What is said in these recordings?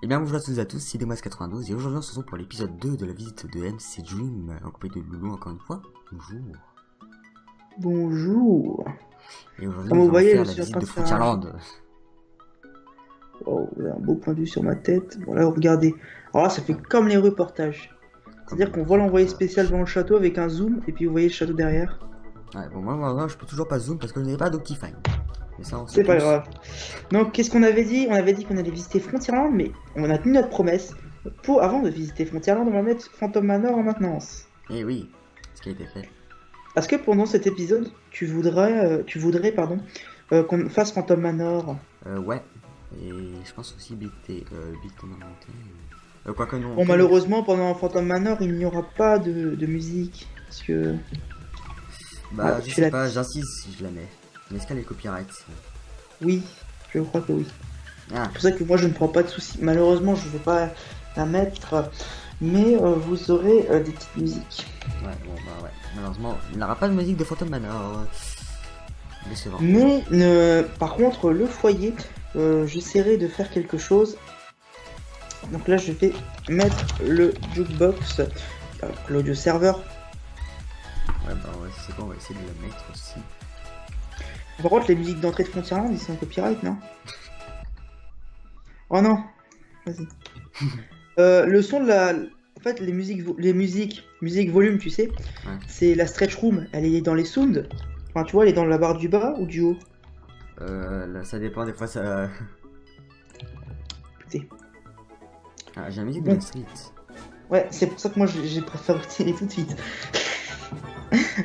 Et bien bonjour à toutes et à tous, c'est Demas92 et aujourd'hui on se retrouve pour l'épisode 2 de la visite de MC Dream en compagnie de Loulou encore une fois. Bonjour. Bonjour. Et aujourd'hui Comme nous vous allons voyez, faire je la suis en visite train de de faire un... Frontierland. Oh, vous avez un beau point de vue sur ma tête. Bon, là, regardez. Alors là, ça fait comme les reportages. C'est-à-dire qu'on voit l'envoyé spécial devant le château avec un zoom, et puis vous voyez le château derrière. Ouais, bon moi je peux toujours pas zoom parce que je n'ai pas d'Optifine. Mais ça on sait C'est pas tous. grave. Donc, qu'est-ce qu'on avait dit? On avait dit qu'on allait visiter Frontierland, mais on a tenu notre promesse. Avant de visiter Frontierland, on va mettre Phantom Manor en maintenance. Eh oui, ce qui a été fait. Est-ce que pendant cet épisode, qu'on fasse Phantom Manor? Ouais. Et je pense aussi BT Mountain. Quoique non. Bon, malheureusement, pendant Phantom Manor, il n'y aura pas de musique. Parce que... Bah Ah, je tu sais l'as pas, dit. j'insiste si je la mets. Mais est-ce qu'elle est copyright? Oui, je crois que oui. Ah, C'est pour ça que moi je ne prends pas de soucis. Malheureusement, je ne vais pas la mettre, mais vous aurez des petites musiques. ouais, bon bah ouais. Malheureusement, il n'aura pas de musique de Phantom Manor. Décevant. Mais par contre, le foyer, j'essaierai de faire quelque chose. Donc là, je vais mettre le jukebox, l'audio serveur. Ouais, bah ouais, c'est quoi, on va essayer de la mettre aussi. Par contre, les musiques d'entrée de Frontierland, ils sont copyright, non? Oh non, vas-y. Le son de la... En fait, musique volume, tu sais, Ouais. c'est la stretch room, elle est dans les sounds. Enfin, tu vois, elle est dans la barre du bas ou du haut? Là, ça dépend, des fois ça... Écoutez. Ah, j'ai la musique de Bon. Main Street. Ouais, c'est pour ça que moi j'ai préféré retirer tout de suite.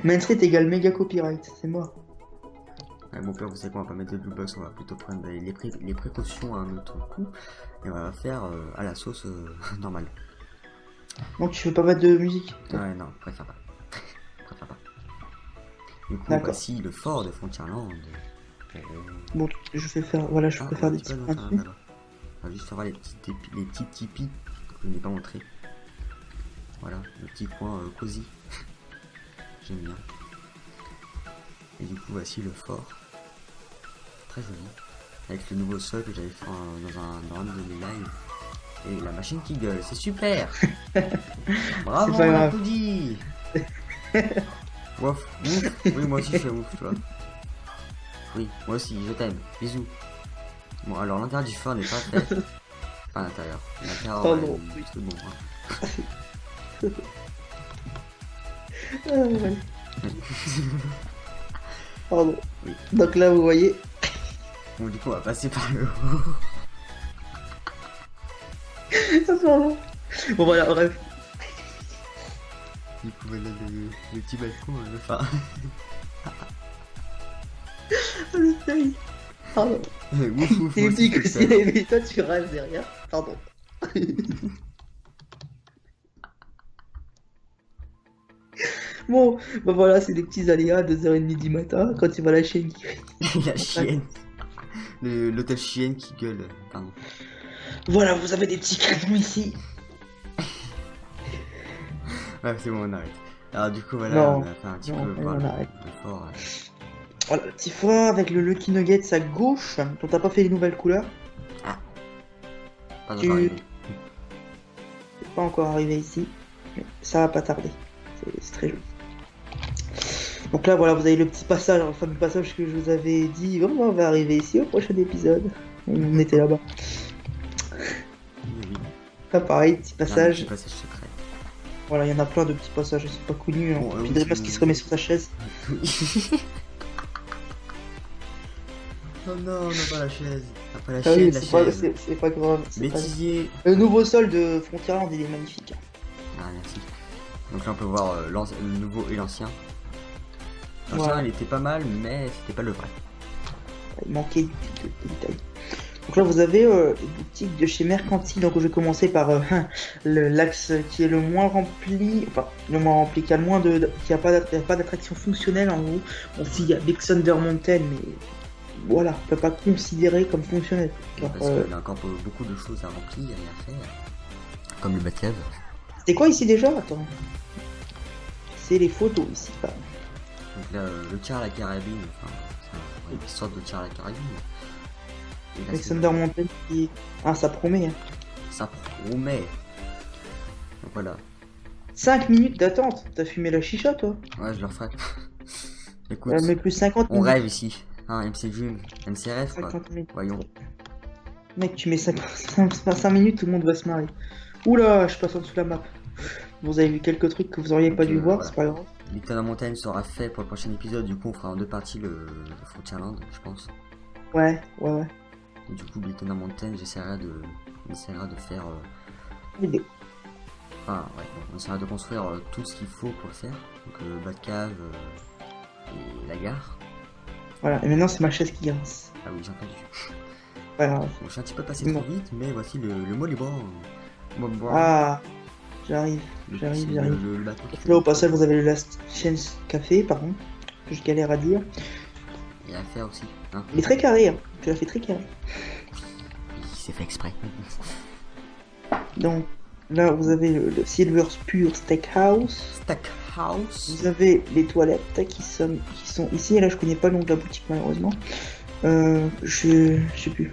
Main Street égale méga copyright, c'est mort. Ouais, mon père, vous savez quoi, on va pas mettre de blue box, on va plutôt prendre les précautions à un autre coup. Et on va faire à la sauce normale. Donc tu veux pas mettre de musique? Ouais, non, préfère pas. Préfère pas. Du coup, D'accord. voici le fort de Frontierland. Bon, je vais faire... Voilà, je peux faire des petits points dessus. On va juste faire les petits tipis que je n'ai pas montré. Voilà, le petit coin cosy. J'aime bien. Et du coup, voici le fort. Très joli. Avec le nouveau sol que j'avais fait dans un de mes lives. Et la machine qui gueule, c'est super. Bravo, C'est pas on grave. applaudit. Wouf, ouf. Oui, moi aussi je fais ouf, tu vois. Oui, moi aussi, je t'aime. Bisous. Bon, alors l'intérieur du fort n'est pas fait. Pas l'intérieur. L'intérieur, Pardon, oui. c'est bon. Hein. Ah, ouais. Pardon. Oui. Donc là, vous voyez... Bon, du coup, on va passer par le haut. Pardon. Bon voilà, bref. Du coup, voilà le petit balcon, enfin. Pardon. Ouf, ouf, C'est moi aussi, petit je que fais ça. mais toi tu rêves derrière. Pardon. Bon, bah voilà, c'est des petits aléas à 2h30 du matin quand tu vois la chaîne qui... La chienne. L'hôtel chienne qui gueule. Pardon. Voilà, vous avez des petits crayons ici. Ouais, c'est bon, on arrête. Alors, du coup, voilà, Non, on a fait un petit non, peu. on Voilà, arrête. le fort. Voilà, le petit fort avec le Lucky Nuggets à gauche, dont t'as pas fait les nouvelles couleurs. Pas Tu- encore arrivé. C'est pas encore arrivé ici, mais ça va pas tarder. C'est très joli. Donc là, voilà, vous avez le petit passage, le fameux passage que je vous avais dit. Oh, on va arriver ici au prochain épisode. On était là-bas. Oui, oui. Là, pareil, petit Il y a un passage. petit passage secret. Voilà, il y en a plein de petits passages, c'est pas connu. Hein. Bon, Puis oui, Dreamers qui se remet sur sa chaise. Oh non, on n'a pas la chaise. On n'a pas la Ah oui, chaise, la chaise. c'est pas grave. c'est pas grave. Bêtisier. Le nouveau sol de Frontierland, il est magnifique. Ah, merci. Donc là, on peut voir le nouveau et l'ancien. L'ancien, Ouais. il était pas mal, mais c'était pas le vrai. Il manquait de détails. Donc là, vous avez les boutiques de chez Mercantile. Donc je vais commencer par l'axe qui est le moins rempli. Enfin, le moins rempli, qui a le moins de. Qui a pas d'attraction fonctionnelle en gros. Bon, si, il y a Big Thunder Mountain, mais voilà, on peut pas considérer comme fonctionnel. Car, Parce qu'il y a encore beaucoup de choses à remplir et à faire. Comme le Batcave. C'était quoi ici déjà? Attends. C'est les photos ici, pas. Donc là, le tir à la carabine, enfin, c'est une sorte de tir à la carabine. Et là, Avec c'est Thunder Mountain qui... Ah, ça promet. Hein. Ça promet. Donc voilà. 5 minutes d'attente. T'as fumé la chicha, toi? Ouais, je le referai. Écoute, Mais plus 50 on minutes. rêve ici. Hein, MC Dream, MCRF quoi. 50 minutes. Voyons. Mec, tu mets 5 minutes, tout le monde va se marrer. Oula, je passe en dessous de la map. Vous avez vu quelques trucs que vous auriez pas dû voir, voilà. c'est pas grave. Big Thunder Mountain sera fait pour le prochain épisode. Du coup, on fera en 2 parties le Frontierland, je pense. Ouais. Et du coup, Big Thunder Mountain, j'essaierai de faire. Vidéo. Enfin, ouais, on essaiera de construire tout ce qu'il faut pour le faire. Donc, Batcave et la gare. Voilà, et maintenant c'est ma chaise qui grince. Ah oui, j'ai entendu. Pas grave. Bon, je suis un petit peu passé trop vite, mais voici le mot libre. Ah, j'arrive. Le bateau qui fait Là, au passage, vous avez le Last Chance Café, pardon, que je galère à dire. Et à faire aussi. Hein. Il est très carré, hein. Tu l'as fait très carré. C'est fait exprès. Donc, là, vous avez le Silver's Pure Steakhouse. Stackhouse. Vous avez les toilettes qui sont ici. Et là, je connais pas le nom de la boutique, malheureusement. Je sais plus.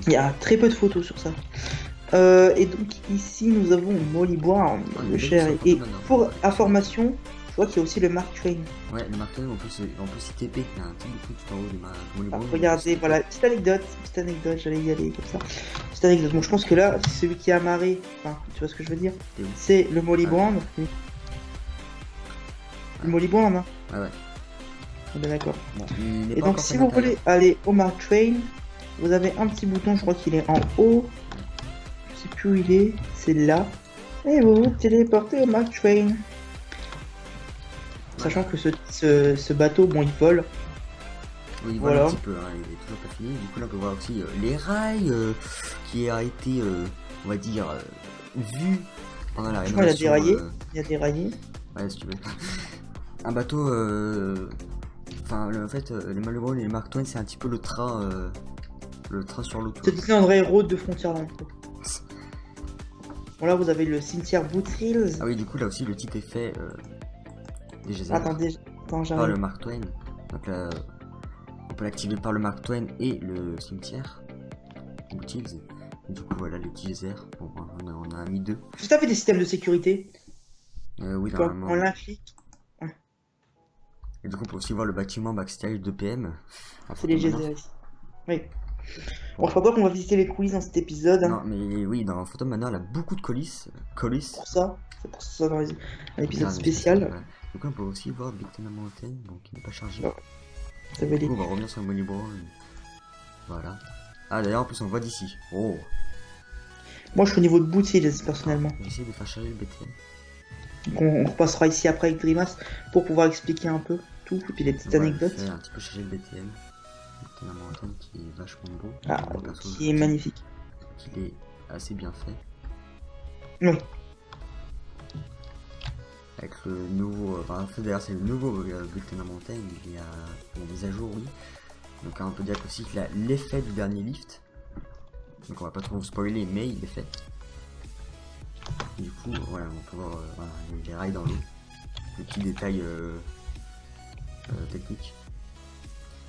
Il y a très peu de photos sur ça. Et donc ici nous avons Molly Brown, le cher. Et pour information, je vois qu'il y a aussi le Mark Twain. Ouais, le Mark Twain, on peut s'y TP. Il y a un petit bouton tout en haut de Molly Brown. Regardez, voilà, petite anecdote, j'allais y aller comme ça. Petite anecdote. Bon, je pense que là, celui qui a amarré, enfin, tu vois ce que je veux dire, c'est le Molly Brown. Le Molly Brown, hein. Ouais. On est d'accord. Bon, et donc si vous voulez aller au Mark Twain, vous avez un petit bouton, je crois qu'il est en haut. Je sais plus où il est, c'est là. Et vous vous téléportez au Mark Twain. Sachant que ce bateau, bon, il vole. Oui, il vole un petit peu, hein, il est toujours pas fini. Du coup, là, on peut voir aussi les rails qui a été, on va dire, vu pendant la rénovation. Il a déraillé. Ouais, si tu veux. Un bateau, enfin, en fait, les Molly Brown et les Mark Twain, c'est un petit peu le train sur l'eau. C'est Disneyland Railroad de Frontierland. Bon, là, vous avez le cimetière Boots Hills. Ah oui, du coup, là aussi, le titre est fait des geysers. Attends, j'arrive. Par le Mark Twain. Donc là, on peut l'activer par le Mark Twain et le cimetière. Boots Hills. Et du coup, voilà, les petits geysers. Bon, on a mis 2. Est-ce que t'as fait des systèmes de sécurité? Oui, normalement. On l'inflique. Et du coup, on peut aussi voir le bâtiment backstage de PM. C'est les geysers ici. Oui. Bon, je crois pas qu'on va visiter les coulisses dans cet épisode. Non, mais oui, dans Phantom Manor, il a beaucoup de coulisses. C'est pour ça dans un épisode spécial. Voilà. Donc là, on peut aussi voir Big Thunder Mountain, donc il n'est pas chargé. Non. Du coup, on va revenir sur le Molly Brown. Voilà. Ah, d'ailleurs, en plus, on voit d'ici. Oh. Moi, je suis au niveau de Boots Hills, personnellement. J'essaie de faire charger le BTM. Donc, on repassera ici après avec Grimace pour pouvoir expliquer un peu tout, et puis les petites anecdotes. Je vais un petit peu charger le BTM. Un Mountain qui est vachement beau. Qui est magnifique. Qui est assez bien fait. Oui. Avec le nouveau. Enfin, d'ailleurs, c'est le nouveau Big Thunder Mountain. Il y a des ajouts, oui. Donc, on peut dire aussi qu'il a l'effet du dernier lift. Donc, on va pas trop vous spoiler, mais il est fait. Et du coup, voilà, on peut voir voilà, les rails dans l'eau. Le petit détail technique.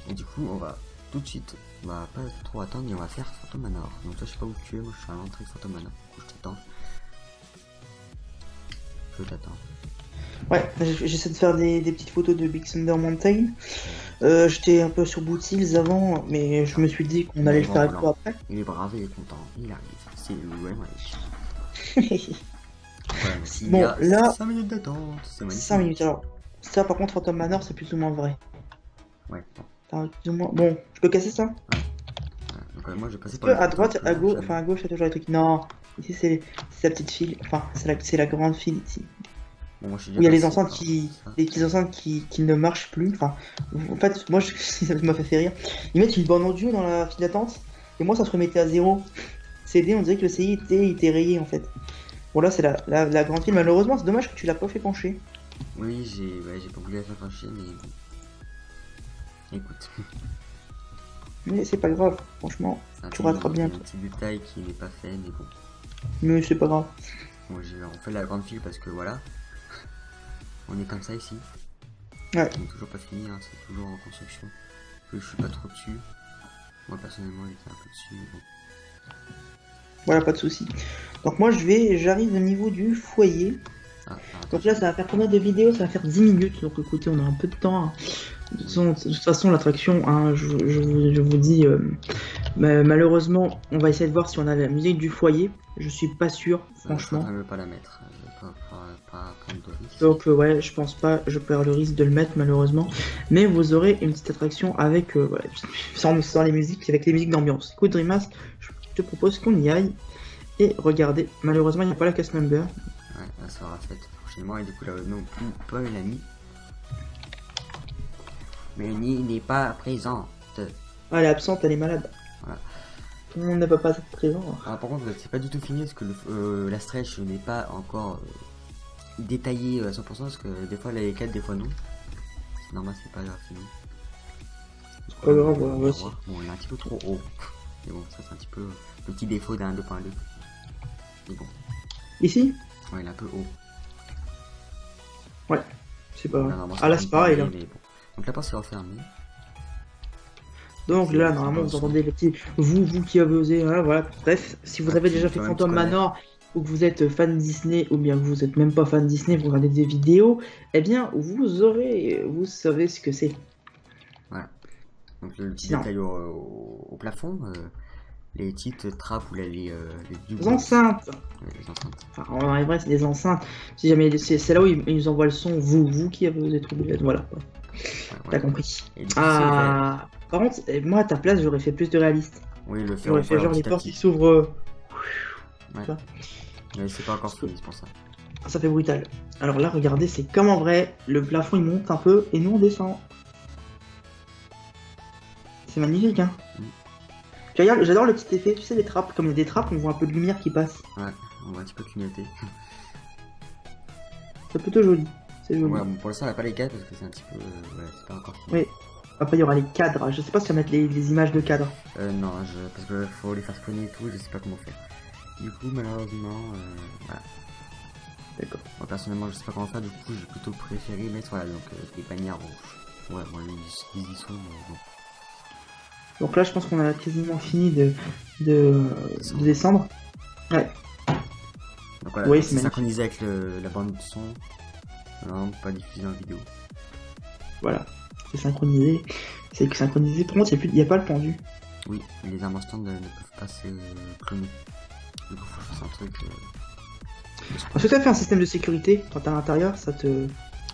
Et du coup, on va tout de suite, on va pas trop attendre et on va faire Phantom Manor. Donc toi je sais pas où tu es, moi je suis à l'entrée de Phantom Manor. Du coup je t'attends. Ouais, j'essaie de faire des petites photos de Big Thunder Mountain. J'étais un peu sur Boots Hills avant, mais je me suis dit qu'on allait le faire avec toi après. Il est brave, il est content, il arrive. C'est le Bon, là, 5 minutes d'attente, c'est magnifique. 5 minutes, alors. Ça par contre, Phantom Manor, c'est plus ou moins vrai. Ouais. Bon, je peux casser ça? Ouais. Donc moi je vais passer par à droite, à gauche, enfin à gauche, il y a toujours les trucs. Non, ici c'est la petite file, enfin c'est la grande file ici. Bon, moi, où il y a les enceintes les petites enceintes qui ne marchent plus. Enfin, en fait, moi ça m'a fait rire. Ils mettent une borne audio dans la file d'attente et moi ça se remettait à 0. CD, on dirait que le CI était rayé en fait. Bon là c'est la grande file, malheureusement c'est dommage que tu l'as pas fait pencher. Oui, j'ai pas voulu la faire pencher, mais écoute. Mais c'est pas grave, franchement, tu rateras bien. Un petit détail qui n'est pas fait, mais bon. Mais c'est pas grave. Bon, on fait la grande file parce que voilà. On est comme ça ici. Ouais. On n'est toujours pas fini, hein, c'est toujours en construction. Je suis pas trop dessus. Moi personnellement, il était un peu dessus, mais bon. Voilà, pas de souci. Donc moi j'arrive au niveau du foyer. Donc là ça va faire combien de vidéos? Ça va faire 10 minutes, donc écoutez, on a un peu de temps, hein. De toute façon l'attraction, hein, je vous dis, malheureusement on va essayer de voir si on a la musique du foyer. Je suis pas sûr, franchement. Je ne veux pas la mettre, je vais pas prendre de risque. Donc ouais, je pense pas, je perds le risque de le mettre malheureusement. Mais vous aurez une petite attraction avec, sans les musiques, avec les musiques d'ambiance. Écoute Dreamas, je te propose qu'on y aille. Et regardez, malheureusement il n'y a pas la cast member. Ouais, ça sera faite prochainement et du coup là non plus pas Mélanie. Mélanie n'est pas présente. Ah, elle est absente, elle est malade. Voilà. Tout le monde ne peut pas être présent. Alors, par contre, c'est pas du tout fini parce que la stretch n'est pas encore détaillée à 100% parce que des fois elle est 4, des fois non. C'est normal, c'est pas grave fini. C'est pas grave, on va aussi. Bon, il est un petit peu trop haut. Mais bon, ça c'est un petit peu le petit défaut d'un 2.2. Mais bon. Ici? Ouais, il est un peu haut. Ouais, c'est pas grave. Là, Ah là c'est pareil là. Mais bon. Donc la porte s'est refermée. Donc là normalement vous entendez le petit vous qui avez osé, hein, voilà. Bref, si vous avez déjà fait Phantom Manor ou que vous êtes fan Disney ou bien que vous êtes même pas fan Disney, vous regardez des vidéos, eh bien vous savez ce que c'est. Voilà. Donc le petit détail au plafond, les petites trappes ou les enceintes. Ouais, les enceintes. Enfin, en vrai, c'est des enceintes. Si jamais c'est là où ils nous envoient le son, vous qui avez osé trouver. Voilà. T'as compris. Ah, par contre, moi à ta place, j'aurais fait plus de réaliste. Oui, le fait. J'aurais fait genre les portes qui s'ouvrent. Ouais. Mais c'est pas encore fini, c'est pour ça. Ça fait brutal. Alors là, regardez, c'est comme en vrai. Le plafond il monte un peu et nous on descend. C'est magnifique, hein. Tu regardes, j'adore le petit effet, tu sais, les trappes, comme il y a des trappes, on voit un peu de lumière qui passe. Ouais, on voit un petit peu clignoter. C'est plutôt joli, c'est joli. Ouais, bon, pour l'instant, on n'a pas les cadres parce que c'est un petit peu. Ouais, c'est pas encore fini. Oui, après il y aura les cadres, je sais pas si on va mettre les images de cadres. Non, parce que faut les faire spawner et tout, je sais pas comment faire. Du coup, malheureusement, voilà. D'accord. Moi, personnellement, je sais pas comment faire, du coup, j'ai plutôt préféré mettre, voilà, donc des bannières rouges. Ouais, bon, ils y sont, mais bon. Donc là, je pense qu'on a quasiment fini de descendre. Ouais. Donc voilà, oui, c'est synchronisé avec la bande de son. Non, pas diffusé en vidéo. Voilà, c'est synchronisé. C'est synchronisé. Par contre, il n'y a pas le pendu. Oui, les armes stand ne peuvent pas se cloner. Du coup, faut que je fasse un truc. Est-ce que tu as fait un système de sécurité quand t'es à l'intérieur? Ça te.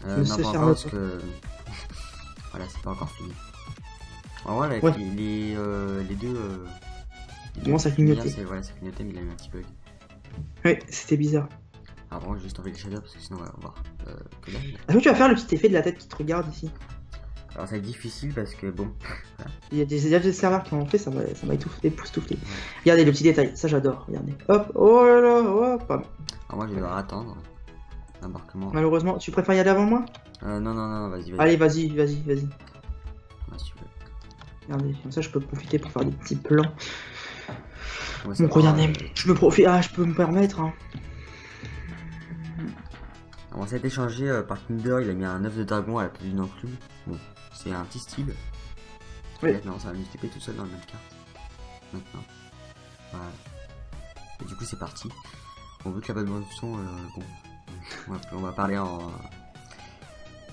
Non, pas parce que. Voilà, c'est pas encore fini. En vrai, avec les deux. Comment ça clignotait? Voilà, ça clignotait, mais il a eu un petit bug. Ouais, c'était bizarre. Alors, bon, juste enlever les shaders parce que sinon, on va voir. Est-ce que tu vas faire le petit effet de la tête qui te regarde ici? Alors, ça va être difficile parce que bon. Voilà. Il y a des serveurs qui l'ont fait, ça va époustoufler. Regardez le petit détail, ça j'adore. Regardez. Hop, oh là là, hop. Alors, moi, je vais devoir attendre l'embarquement. Malheureusement, tu préfères y aller avant moi? Non, vas-y. Allez, vas-y. Ouais, si tu veux. Regardez, comme ça je peux profiter pour faire des petits plans. Ouais, donc regardez, je peux me permettre. Hein. Alors ça a été changé par Kinder, il a mis un œuf de dragon à la place d'une enclume. Bon, c'est un petit style. Oui. Non, ça va nous taper tout seul dans la même carte. Maintenant. Voilà. Et du coup c'est parti. On veut que la bande son, bon, on va parler en...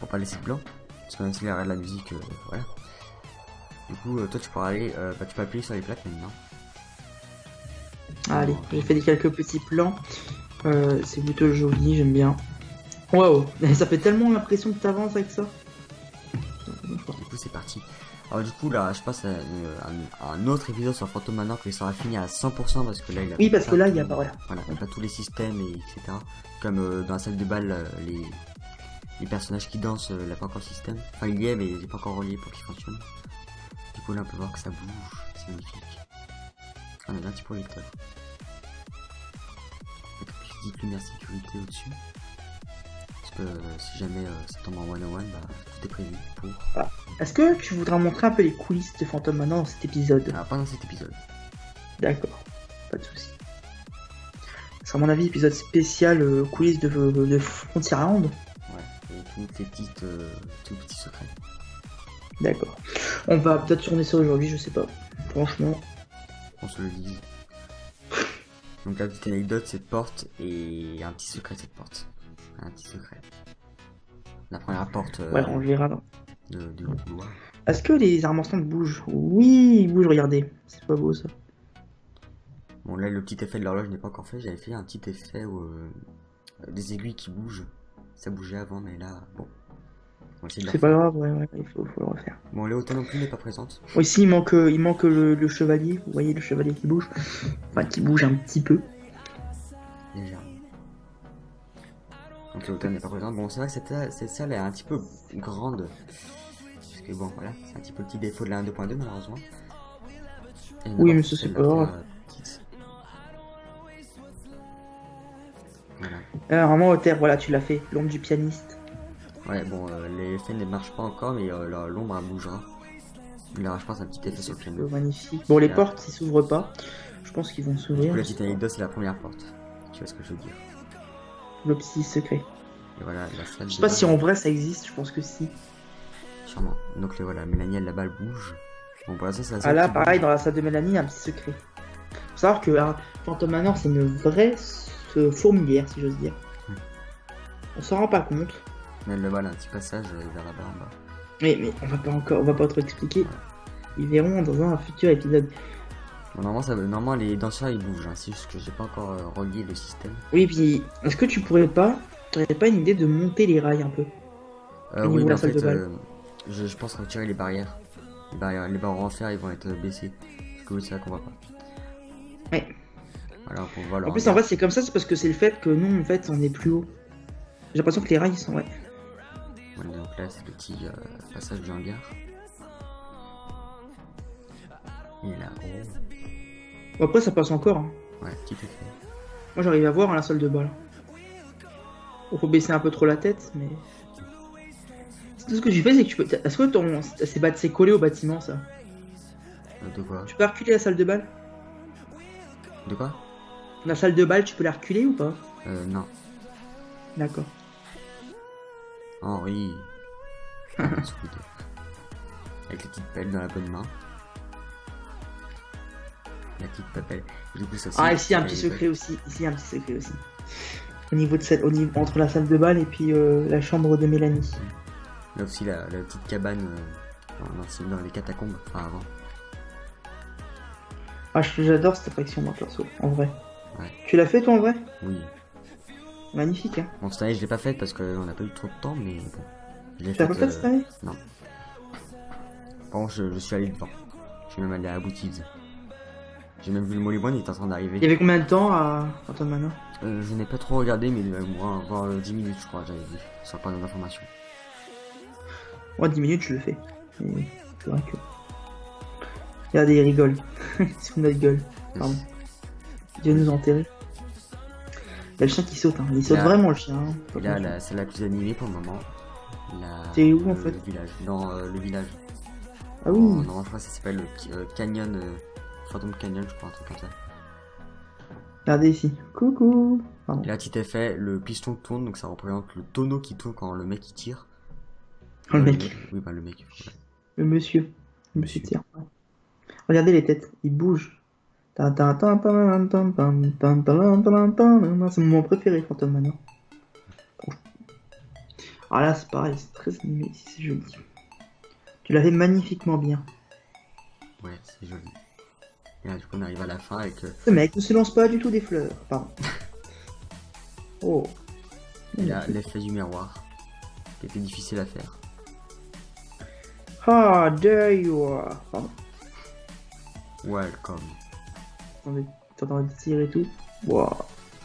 Pour pas laisser blanc. Parce qu'on a aussi l'arrêt de la musique, voilà. Du coup, toi tu pourras aller, tu peux appuyer sur les plaques maintenant. Allez, j'ai fait quelques petits plans. C'est plutôt joli, j'aime bien. Waouh, ça fait tellement l'impression que t'avances avec ça. Du coup, c'est parti. Alors, du coup, là, je passe à un autre épisode sur Phantom Manor qui sera fini à 100% parce que là, il a. Oui, parce que là, il y a pas. Voilà. Voilà, il n'y a pas tous les systèmes, et etc. Comme dans la salle de bal, les personnages qui dansent, il n'a pas encore le système. Enfin, il y est, mais il n'est pas encore relié pour qu'il fonctionne. Du coup, là, on peut voir que ça bouge. C'est magnifique. On a un petit projecteur. Avec une petite lumière sécurité au-dessus. Parce que si jamais ça tombe en 101, tout est prévu pour. Ah. Est-ce que tu voudras montrer un peu les coulisses de Phantom Manor dans cet épisode? Pas dans cet épisode. D'accord, pas de soucis. C'est à mon avis épisode spécial coulisses de Frontierland. Ouais, et tous les petits secrets. D'accord. On va peut-être tourner ça aujourd'hui, je sais pas. Franchement. On se le dise. Donc la petite anecdote, cette porte et un petit secret cette porte. Un petit secret. La première porte Ouais, on le verra. du couloir. Est-ce que les armes ensemble bougent? Oui, ils bougent, regardez. C'est pas beau ça. Bon là le petit effet de l'horloge n'est pas encore fait. J'avais fait un petit effet où des aiguilles qui bougent. Ça bougeait avant mais là bon. On va essayer de le C'est pas refaire. grave, ouais, il faut le refaire. Bon Léota non plus n'est pas présente. Bon, ici, il manque le chevalier. Vous voyez le chevalier qui bouge? Enfin, qui bouge un petit peu. Légèrement. Donc Léota n'est pas présente. Bon c'est vrai que cette salle est un petit peu grande. Parce que bon voilà, c'est un petit peu le petit défaut de la 1.2 malheureusement. Et Oui, on mais va ça, c'est la pas grave. faire, petite. Voilà. Vraiment, Other, voilà, tu l'as fait. L'ombre du pianiste. Ouais, bon, les effets ne marchent pas encore, mais l'ombre elle bougera. Il y aura, je pense, un petit effet sur le piano. Magnifique. Bon, les Là. portes, ils s'ouvrent pas. Je pense qu'ils vont Du s'ouvrir. coup, la petite anecdote, c'est la première porte. Tu vois ce que je veux dire. Le petit secret. Et voilà, la salle. Je sais pas si en vrai ça existe, je pense que si. Sûrement. Donc, voilà, Mélanie, elle là-bas, elle bouge. Bon, pour l'instant, c'est la Ah seule là, qui pareil, bouge. dans la salle de Mélanie, il y a un petit secret. Faut savoir que Phantom Manor, c'est une vraie fourmilière, si j'ose dire. On s'en rend pas compte. Mais elle, voilà, un petit passage vers là-bas en bas. Mais on va pas trop expliquer. Ils verront dans un futur épisode. Bon, normalement, les danseurs, ils bougent. Hein. C'est juste que j'ai pas encore relié le système. Oui, puis, est-ce que t'aurais pas une idée de monter les rails un peu? Au niveau Oui, de mais la en salle fait, de bal. je pense retirer les barrières. Les barreaux en fer, ils vont être baissés. Parce que oui, c'est là qu'on voit pas. Ouais. Alors, on voit En plus, en fait, c'est comme ça, c'est parce que c'est le fait que nous, en fait, on est plus haut. J'ai l'impression que les rails, ils sont... Ouais. Voilà, donc là, c'est le petit passage du hangar. Et là, Bon, après, ça passe encore. Hein. ouais, petit effet. Moi, j'arrive à voir la salle de bal. On faut baisser un peu trop la tête, mais... Tout ce que tu fais, c'est que tu peux... Est-ce que c'est collé au bâtiment, ça? De quoi? Tu peux reculer la salle de bal? De quoi? La salle de bal, tu peux la reculer ou pas? Non. D'accord. Henri. Scooter. Avec la petite pelle dans la bonne main. La petite papelle. Du coup, ça aussi, Ah, ici, un petit secret aussi. Ici, un petit secret aussi. Au niveau de entre la salle de bal et puis la chambre de Mélanie. Là aussi, la petite cabane dans les catacombes. Enfin, avant. Ah, j'adore cette attraction, moi, perso, en vrai. Ouais. Tu l'as fait, toi, en vrai? Oui. Magnifique, hein. Bon, cette année, je l'ai pas faite parce qu'on n'a pas eu trop de temps, mais bon. Je l'ai Tu l'as faite. pas fait cette année? Non. Bon, je suis allé devant. Je suis même allé à Boutilles. J'ai même vu le Molly One, il est en train d'arriver. Il y avait combien de temps à Phantom Manor? Je n'ai pas trop regardé, mais moi, voir 10 minutes, je crois, j'avais vu. Sur le panneau d'information. Moi, 10 minutes, je le fais. Et c'est vrai que... Regardez, il rigole. C'est notre gueule. Pardon. Dieu nous enterrer. Il y a le chien qui saute, hein. Il saute Là- vraiment, le chien. Hein. Et là, c'est la plus animée pour le moment. C'est où, en fait? Le village. Dans le village. Ah oui. Normalement, je crois que ça s'appelle le Canyon. Phantom Canyon, je crois, un truc comme ça. Regardez ici. Coucou. Pardon. Et là, petit effet, le piston tourne, donc ça représente le tonneau qui tourne quand le mec il tire. Oh, le mec. Oui, bah le mec. Ouais. Le monsieur. Le monsieur tire. Regardez les têtes. Ils bougent. C'est mon moment préféré, Phantom Manor. Ah là, c'est pareil. C'est très animé ici. C'est joli. Tu l'as fait magnifiquement bien. Ouais, c'est joli. Et là, du coup, on arrive à la fin avec. Ce mec ne se lance pas du tout des fleurs. Pardon. Oh. Il y a l'effet du miroir. Qui était difficile à faire. Ah, there you are. Pardon. Welcome. Attendez, t'es en train de tirer et tout. Wow.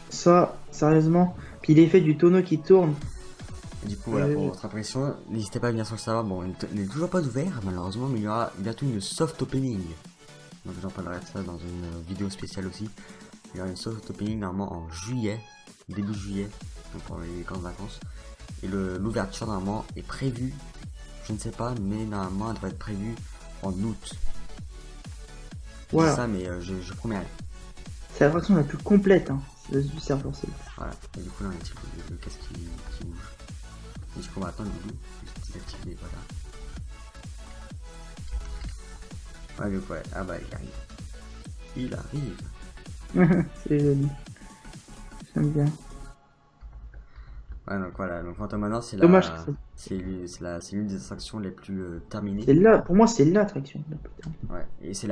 Ça, sérieusement. Puis l'effet du tonneau qui tourne. Et du coup, voilà, pour votre impression, n'hésitez pas à venir sur le serveur. Bon, il n'est toujours pas ouvert, malheureusement, mais il y aura bientôt une soft opening. Donc, j'en parlerai de ça dans une vidéo spéciale aussi. Il y aura une soft opening normalement en juillet, début juillet, donc pour les grandes vacances. Et l'ouverture, normalement, est prévue, je ne sais pas, mais normalement, elle devrait être prévue en août. Voilà. C'est ça, mais je promets rien. C'est l'attraction la plus complète, hein. C'est du serveur, c'est. Voilà, et du coup, là, on a un petit peu le casque qui bouge. Et du coup, on va attendre le bout, juste désactiver, voilà. Ouais, donc ouais, ah bah il arrive. Il arrive. C'est joli. J'aime bien. Ouais, donc voilà, donc Phantom Manor, c'est Dommage la... que c'est l'une des attractions les plus terminées. c'est là, pour moi, c'est l'attraction. Ouais, et c'est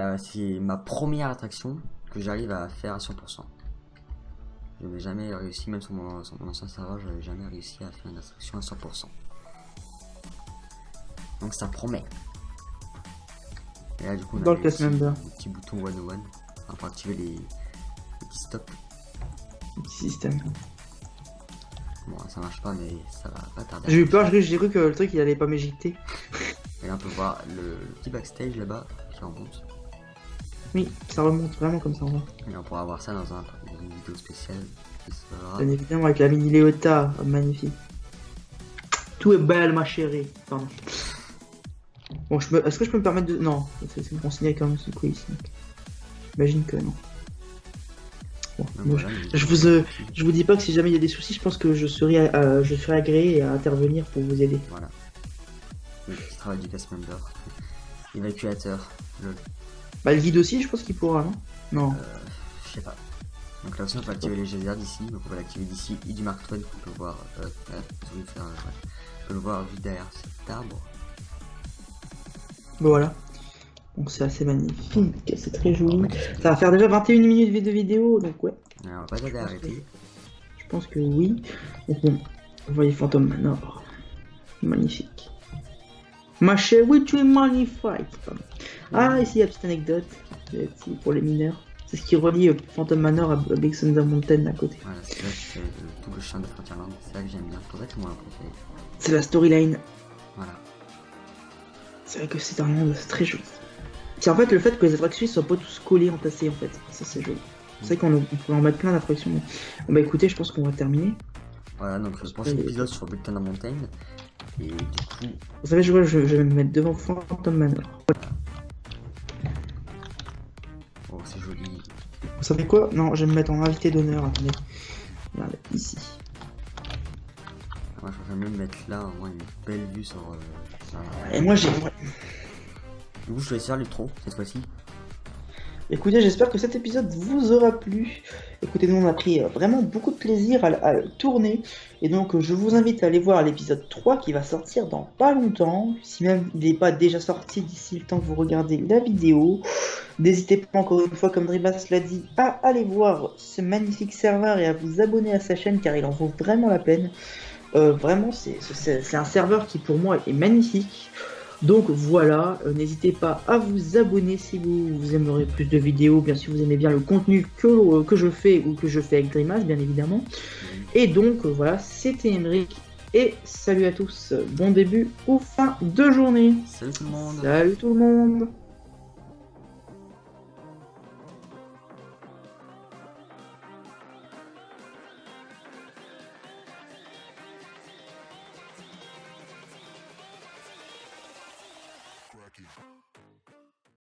ma première attraction que j'arrive à faire à 100%. Je n'ai jamais réussi, même sur mon ancien serveur, je n'avais jamais réussi à faire une attraction à 100%. Donc ça promet. Et là, du coup, on Dans a le class member. le petit bouton 101 pour activer les petits stops. Petit système. Bon, ça marche pas, mais ça va pas tarder. J'ai eu peur, j'ai cru que le truc il allait pas m'éjecter. Et là, on peut voir le petit backstage là-bas qui remonte. Oui, ça remonte vraiment comme ça en vrai. Et on pourra voir ça dans une vidéo spéciale qui sera. Bien évidemment avec la mini Léota, magnifique. Tout est belle ma chérie. Pardon. Bon, est-ce que je peux me permettre de... Non, c'est considéré comme ce coup ici. J'imagine que non. Bon, Donc, moi, voilà, je vous dis pas que si jamais il y a des soucis, je pense que je serai agréé à intervenir pour vous aider. Voilà. Le petit travail du cast member. Évacuateur. Bah le guide aussi, je pense qu'il pourra, non? Non. Je sais pas. Donc là aussi on peut activer les geysers d'ici. Donc on va l'activer d'ici. Et du Mark Twain qu'on peut voir. On peut le voir vu derrière cet arbre. Bon, voilà. Donc c'est assez magnifique, c'est très joli. Ça va faire déjà 21 minutes de vidéo, donc ouais. Alors, on va pas tarder à arrêter. Je pense que oui. Donc bon, vous voyez Phantom Manor. Magnifique. Ma chérie, tu es magnifique. Ah, ici, la petite anecdote pour les mineurs. C'est ce qui relie Phantom Manor à Big Thunder Mountain à côté. Voilà, c'est là que c'est tout le chien de Frontierland. C'est là que j'aime bien. Pour ça que c'est mon préféré. C'est la storyline. Voilà. C'est vrai que c'est un monde très joli. C'est en fait le fait que les attractions soient pas tous collés, entassés en fait. Ça c'est joli. C'est vrai qu'on pourrait en mettre plein d'attractions. Mais... Bon, bah écoutez, je pense qu'on va terminer. Voilà, donc je pense l'épisode sur Big Thunder Mountain. Et du coup. Vous savez, je vais me mettre devant Phantom Manor. Oh, c'est joli. Vous savez quoi? Non, je vais me mettre en invité d'honneur. Attendez. Regardez, ici. Moi, je préfère même mettre là, au moins une belle vue sur. Et moi j'ai. Du coup, je vais essayer l'intro cette fois-ci. Écoutez, j'espère que cet épisode vous aura plu. Écoutez, nous on a pris vraiment beaucoup de plaisir à le tourner. Et donc je vous invite à aller voir l'épisode 3 qui va sortir dans pas longtemps. Si même il n'est pas déjà sorti d'ici le temps que vous regardez la vidéo. N'hésitez pas encore une fois, comme Dribas l'a dit, à aller voir ce magnifique serveur et à vous abonner à sa chaîne car il en vaut vraiment la peine. Vraiment, c'est un serveur qui pour moi est magnifique. Donc voilà, n'hésitez pas à vous abonner si vous aimerez plus de vidéos, bien sûr vous aimez bien le contenu que je fais ou que je fais avec Dreamas, bien évidemment. Et donc voilà, c'était Emeric et salut à tous, bon début ou fin de journée. Salut tout le monde. Salut tout le monde.